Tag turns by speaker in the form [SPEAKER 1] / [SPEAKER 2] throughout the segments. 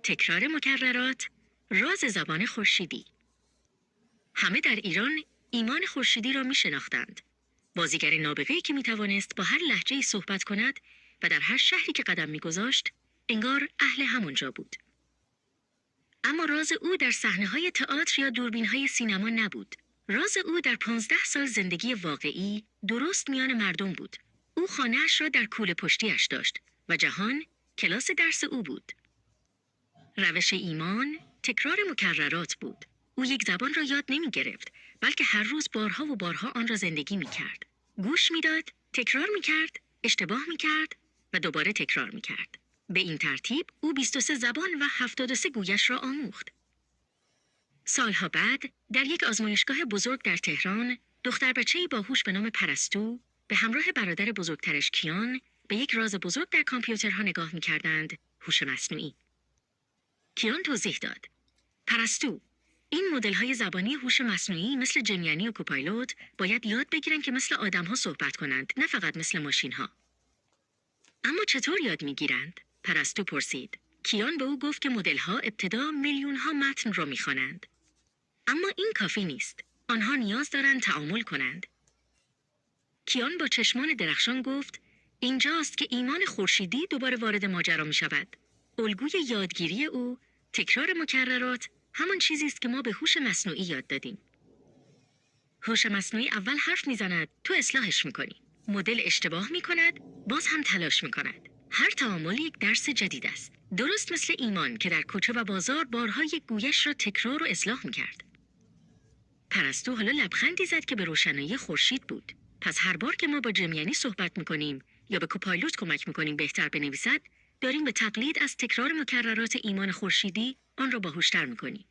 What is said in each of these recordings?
[SPEAKER 1] تکرار مکررات، راز زبان خورشیدی. همه در ایران ایمان خورشیدی را می شناختند. بازیگر نابغه‌ای که می توانست با هر لهجه‌ای صحبت کند و در هر شهری که قدم می گذاشت، انگار اهل همونجا بود. اما راز او در صحنه‌های تئاتر یا دوربین‌های سینما نبود. راز او در 15 سال زندگی واقعی درست میان مردم بود. او خانه‌اش را در کوله پشتیش داشت و جهان کلاس درس او بود. روش ایمان تکرار مکررات بود. او یک زبان را یاد نمی گرفت، بلکه هر روز بارها و بارها آن را زندگی می کرد. گوش می داد، تکرار می کرد، اشتباه می کرد و دوباره تکرار می کرد. به این ترتیب او 23 زبان و 73 گویش را آموخت. سالها بعد در یک آزمایشگاه بزرگ در تهران، دختر بچه‌ای باهوش به نام پرستو به همراه برادر بزرگترش کیان به یک راز بزرگ در کامپیوترها نگاه می کردند، هوش مصنوعی. کیان توضیح داد: پرستو، این مدل‌های زبانی هوش مصنوعی مثل جمینی و کوپایلوت باید یاد بگیرن که مثل آدم‌ها صحبت کنند، نه فقط مثل ماشین‌ها. اما چطور یاد می‌گیرند؟ پرستو پرسید. کیان به او گفت که مدل‌ها ابتدا میلیون‌ها متن را می‌خوانند. اما این کافی نیست. آنها نیاز دارند تعامل کنند. کیان با چشمان درخشان گفت: اینجاست که ایمان خورشیدی دوباره وارد ماجرا می‌شود. الگوی یادگیری او، تکرار مکررات، همان چیزی است که ما به هوش مصنوعی یاد دادیم. هوش مصنوعی اول حرف میزند، تو اصلاحش میکنی. مدل اشتباه میکند، باز هم تلاش میکند. هر تعامل یک درس جدید است. درست مثل ایمان که در کوچه و بازار بارها یک گویش را تکرار و اصلاح میکرد. پرستو حالا لبخندی زد که به روشنایی خورشید بود. پس هر بار که ما با جمینی صحبت میکنیم یا به کوپایلوت کمک میکنیم بهتر بنویسد، داریم به تقلید از تکرار مکررات ایمان خورشیدی آن را باهوشتر میکنیم.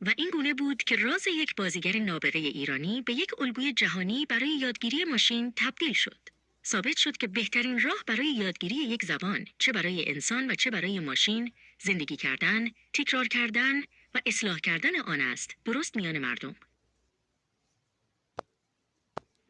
[SPEAKER 1] و این گونه بود که راز یک بازیگر نابغه ایرانی به یک الگوی جهانی برای یادگیری ماشین تبدیل شد. ثابت شد که بهترین راه برای یادگیری یک زبان، چه برای انسان و چه برای ماشین، زندگی کردن، تکرار کردن و اصلاح کردن آن است، درست میان مردم.